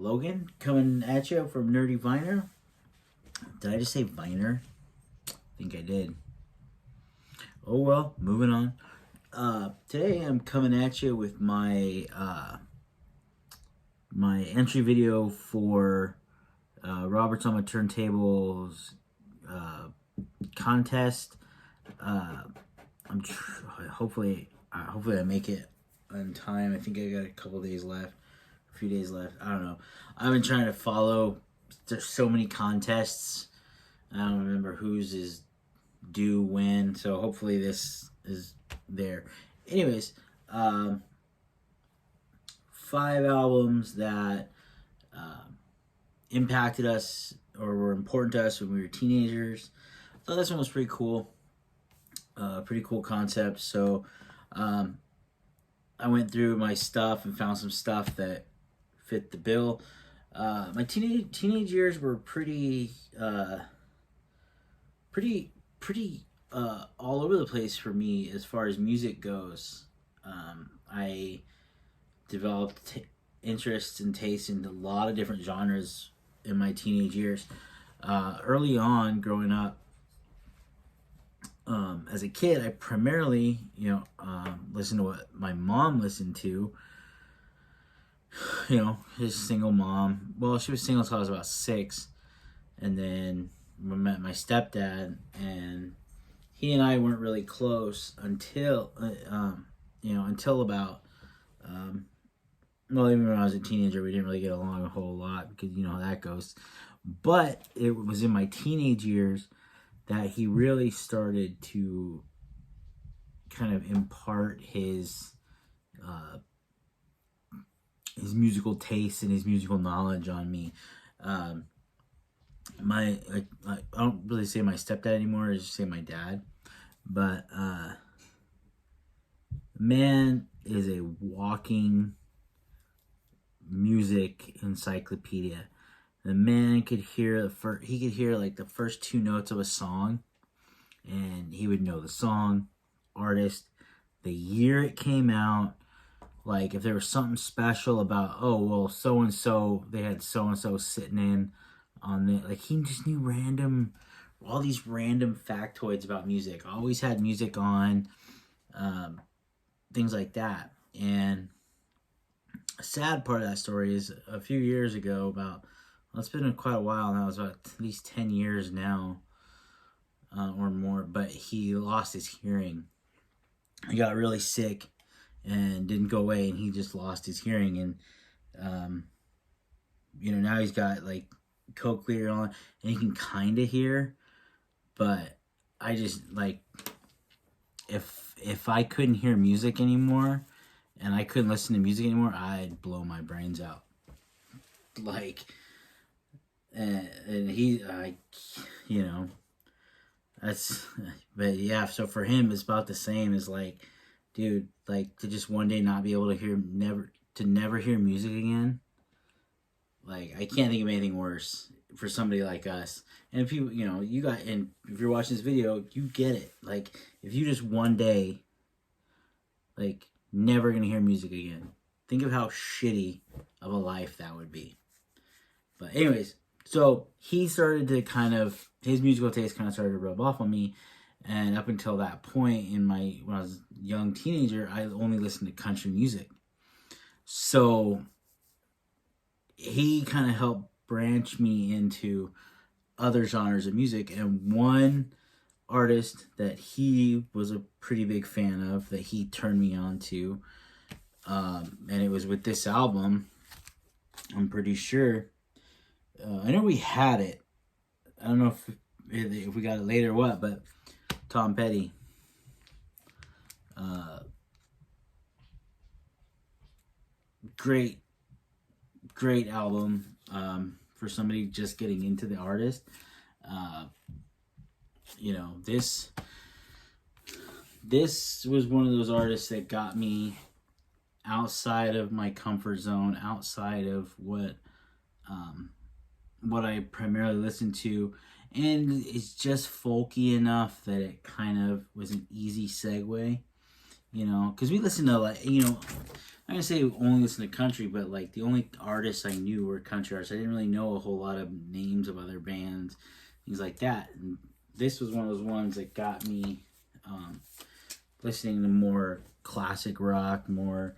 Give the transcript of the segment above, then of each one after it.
Logan coming at you from Nerdy Viner. Did I just say Viner? I think I did. Oh well, moving on. Today I'm coming at you with my my entry video for Robert's on my turntables contest. Hopefully I make it on time. I think I got a couple days left, a few days left. I don't know. I've been trying to follow. There's so many contests. I don't remember whose is due when. So hopefully this is there. Anyways, 5 albums that impacted us or were important to us when we were teenagers. I thought this one was pretty cool. Pretty cool concept. So I went through my stuff and found some stuff that fit the bill. My teenage years were pretty all over the place for me as far as music goes. I developed interests and tastes in a lot of different genres in my teenage years. Early on, growing up, as a kid, I primarily, listened to what my mom listened to. His single mom. Well, she was single until I was about 6, and then I met my stepdad, and he and I weren't really close until, until about, even when I was a teenager, we didn't really get along a whole lot because you know how that goes. But it was in my teenage years that he really started to kind of impart his musical taste and his musical knowledge on me. I don't really say my stepdad anymore. I just say my dad. But man is a walking music encyclopedia. The man could hear like the first 2 notes of a song, and he would know the song, artist, the year it came out. Like if there was something special about, oh well, so and so, they had so and so sitting in on the, like he just knew all these random factoids about music. Always had music on, things like that. And a sad part of that story is a few years ago, it's been quite a while now. It's about at least 10 years now, or more. But he lost his hearing. He got really sick and didn't go away, and he just lost his hearing. And now he's got like cochlear on, and he can kind of hear. But I just like, if I couldn't hear music anymore, and I couldn't listen to music anymore, I'd blow my brains out. Like. And he, but yeah, so for him, it's about the same as like, dude, like to just one day not be able to never hear music again. Like, I can't think of anything worse for somebody like us. And if if you're watching this video, you get it. Like, if you just one day, like, never gonna hear music again, think of how shitty of a life that would be. But anyways, so he started to his musical taste kind of started to rub off on me. And up until that point when I was a young teenager, I only listened to country music. So he kind of helped branch me into other genres of music. And one artist that he was a pretty big fan of, that he turned me on to, and it was with this album, I'm pretty sure. I know we had it. I don't know if we got it later or what, but Tom Petty. Great album for somebody just getting into the artist. This was one of those artists that got me outside of my comfort zone, outside of what I primarily listen to, and it's just folky enough that it kind of was an easy segue you know, because we listen to, like, you know, I'm gonna say we only listen to country, but like the only artists I knew were country artists. I didn't really know a whole lot of names of other bands, things like that. And this was one of those ones that got me listening to more classic rock, more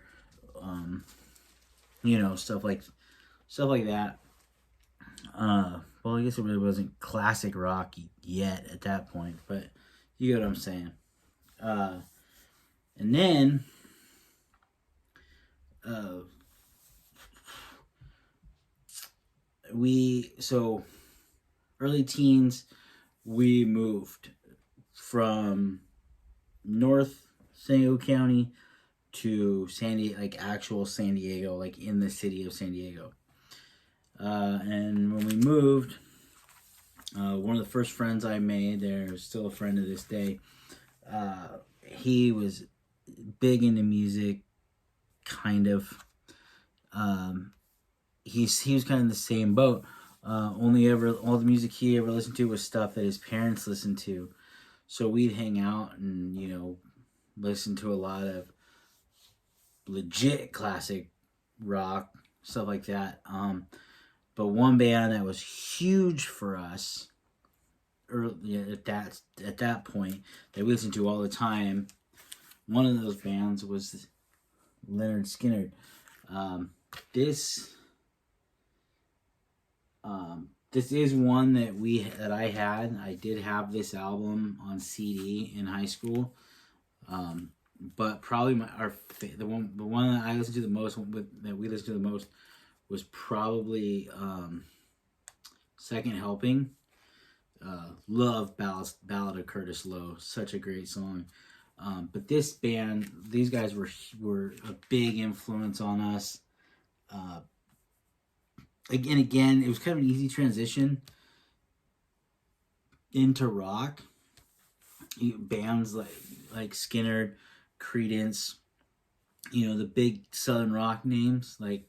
you know, stuff like that. Well, I guess it really wasn't classic rock yet at that point, but you get what I'm saying. And then uh, so early teens, we moved from North San Diego County to San Diego, like actual San Diego, like in the city of San Diego. And when we moved, one of the first friends I made there, is still a friend to this day. He was big into music, kind of. He was kind of in the same boat. All the music he ever listened to was stuff that his parents listened to. So we'd hang out and, you know, listen to a lot of legit classic rock, stuff like that. But one band that was huge for us at that point that we listened to all the time, one of those bands was Leonard Skinner. This is one that I had. I did have this album on CD in high school. But probably the one that I listened to the most, that we listened to the most, was probably Second Helping. Love Ballad of Curtis Lowe, such a great song. But these guys were a big influence on us. Again, it was kind of an easy transition into rock. Bands like Skinner, Creedence, you know, the big Southern rock names, like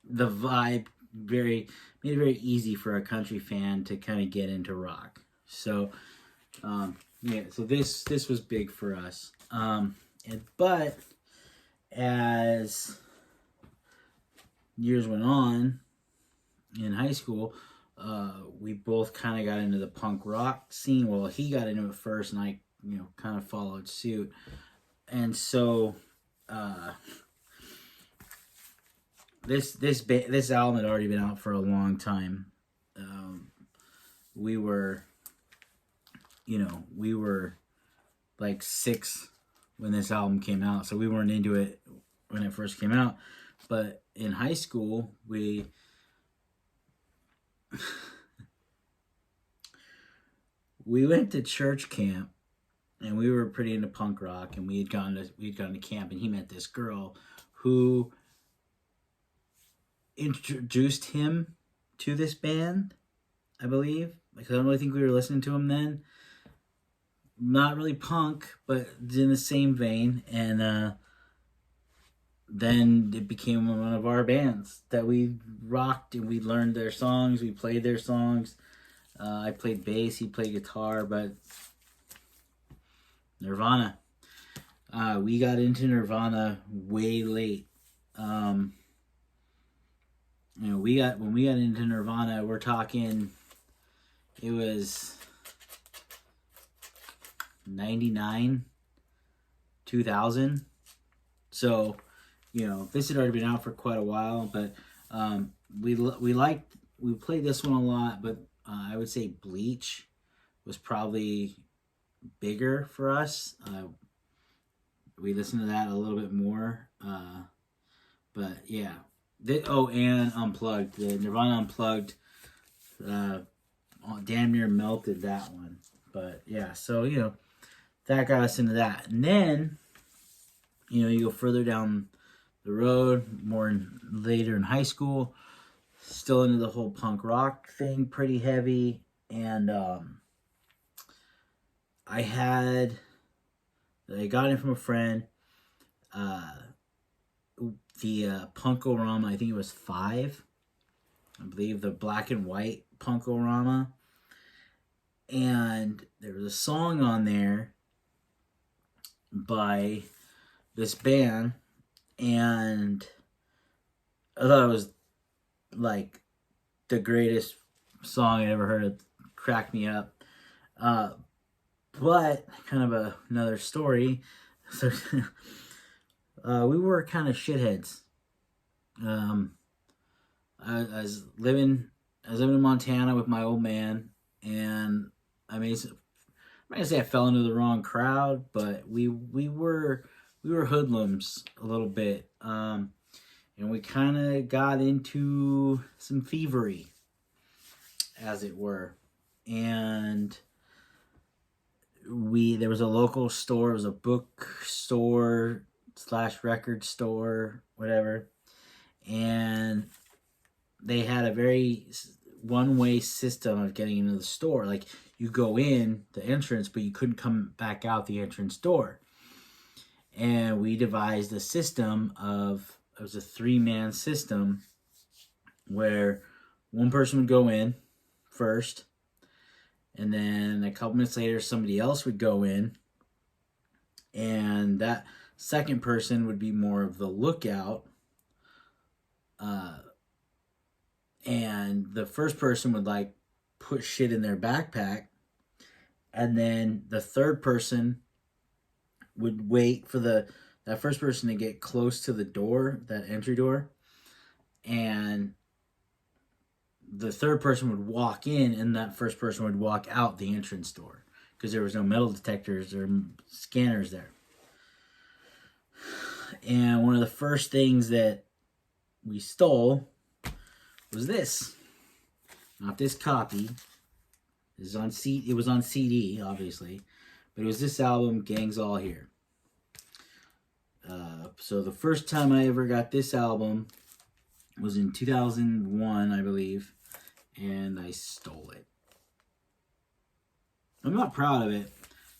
the vibe made it very easy for a country fan to kind of get into rock. So so this was big for us. But as years went on in high school, we both kind of got into the punk rock scene. Well, he got into it first, and I, you know, kind of followed suit. And so this album had already been out for a long time. We were like 6 when this album came out, so we weren't into it when it first came out. But in high school, we went to church camp, and we were pretty into punk rock, and we'd gone to camp, and he met this girl who introduced him to this band, I believe. Like, I don't really think we were listening to him then. Not really punk, but in the same vein. And then it became one of our bands that we rocked, and we learned their songs, we played their songs. I played bass, he played guitar. But Nirvana, we got into Nirvana way late. When we got into Nirvana, we're talking, it was 99, 2000. So, you know, this had already been out for quite a while, but we played this one a lot. But I would say Bleach was probably bigger for us. We listened to that a little bit more. But yeah. And Unplugged. The Nirvana Unplugged damn near melted that one. But yeah, so, you know, that got us into that. And then, you know, you go further down the road, later in high school, still into the whole punk rock thing, pretty heavy. And I got it from a friend. The Punk-O-Rama, I think it was 5. I believe the black and white Punk-O-Rama. And there was a song on there by this band, and I thought it was like the greatest song I ever heard. It cracked me up. Uh, but kind of another story. So we were kind of shitheads. Um, I was living in Montana with my old man, and I mean, I'm not gonna say I fell into the wrong crowd, but we were hoodlums a little bit, and we kind of got into some thievery, as it were, and there was a local store, it was a bookstore slash record store, whatever, and they had a very one-way system of getting into the store. Like, you go in the entrance, but you couldn't come back out the entrance door. And we devised a system of, it was a 3-man system where one person would go in first, and then a couple minutes later somebody else would go in, and that second person would be more of the lookout, and the first person would like put shit in their backpack, and then the third person would wait for that first person to get close to the door, that entry door, and the third person would walk in, and that first person would walk out the entrance door because there was no metal detectors or scanners there. And one of the first things that we stole was this. Not this copy. It was on CD, obviously, but it was this album, Gang's All Here. So the first time I ever got this album was in 2001, I believe, and I stole it. I'm not proud of it.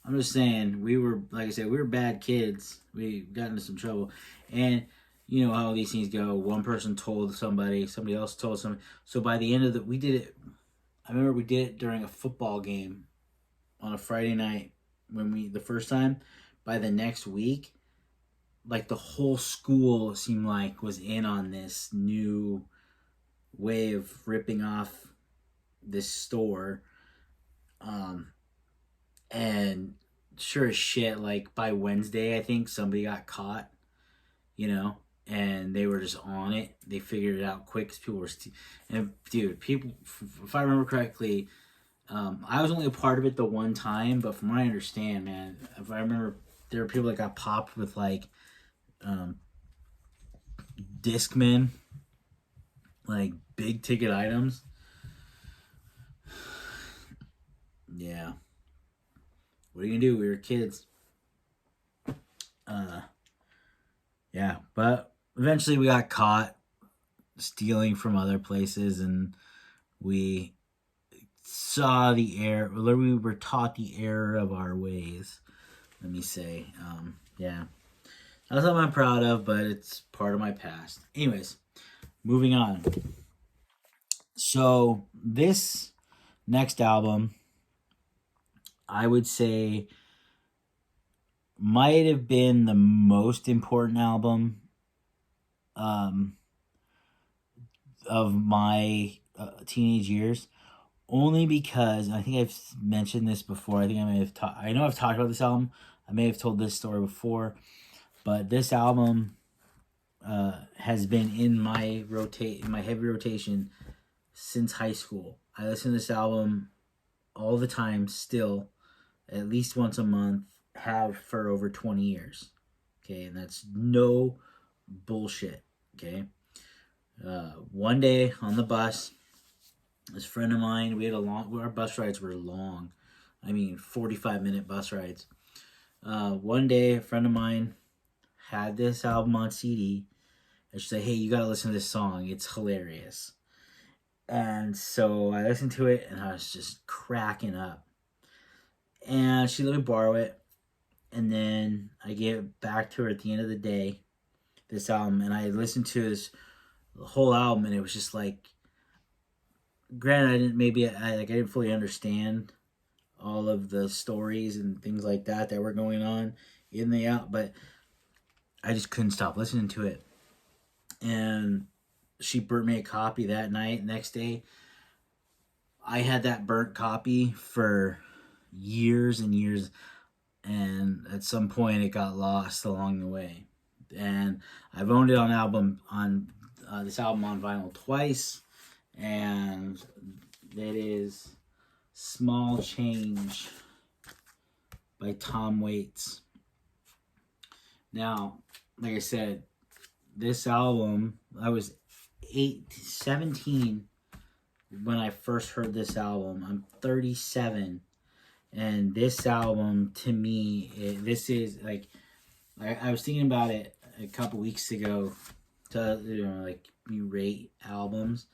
I'm just saying, like I said, we were bad kids. We got into some trouble. And you know how these things go. One person told somebody else told somebody. So by the end of we did it, I remember we did it during a football game on a Friday night the first time. By the next week, like the whole school seemed like was in on this new way of ripping off this store. And sure as shit, like by Wednesday, I think somebody got caught, and they were just on it. They figured it out quick because people were, and dude, people, if I remember correctly, I was only a part of it the one time, but from what I understand, man, if I remember, there were people that got popped with like, Discman, like big ticket items. Yeah. What are you gonna do? We were kids. Yeah, but eventually we got caught stealing from other places, and we saw we were taught the error of our ways. Let me say, yeah, that's something I'm proud of, but it's part of my past. Anyways, moving on. So this next album, I would say, might have been the most important album of my teenage years, only because I think I've mentioned this before. I think I know I've talked about this album. I may have told this story before, but this album has been in my heavy rotation since high school. I listen to this album all the time, still, at least once a month, have for over 20 years. Okay, and that's no bullshit. Okay. One day on the bus, this friend of mine, our bus rides were long. I mean, 45-minute bus rides. One day, a friend of mine had this album on CD, and she said, "Hey, you gotta listen to this song. It's hilarious." And so I listened to it, and I was just cracking up. And she let me borrow it, and then I gave it back to her at the end of the day, this album, and I listened to the whole album, and it was just like, granted, I didn't fully understand all of the stories and things like that were going on in the out, but I just couldn't stop listening to it. And she burnt me a copy that night. Next day, I had that burnt copy for years and years, and at some point it got lost along the way. And I've owned it on this album on vinyl twice, and that is Small Change by Tom Waits. Now, like I said, this album, I was 17 when I first heard this album. I'm 37, and this album, to me, this is like, I was thinking about it a couple weeks ago, to, like, you rate albums,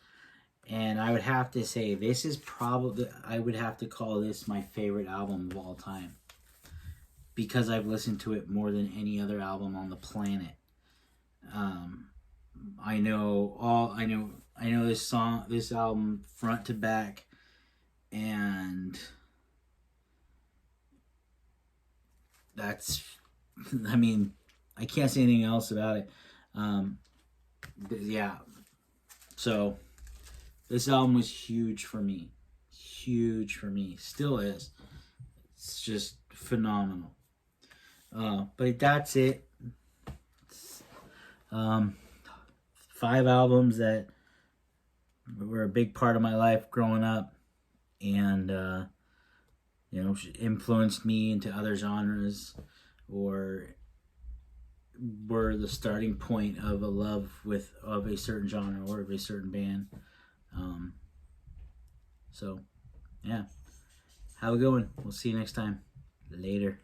and I would have to say this is probably, I would have to call this my favorite album of all time, because I've listened to it more than any other album on the planet. I know this album front to back, and that's, I mean, I can't say anything else about it. Yeah. So this album was huge for me. Huge for me. Still is. It's just phenomenal. But that's it. 5 albums that were a big part of my life growing up, and influenced me into other genres, or were the starting point of a love of a certain genre or of a certain band. So yeah, have a good one. We'll see you next time. Later.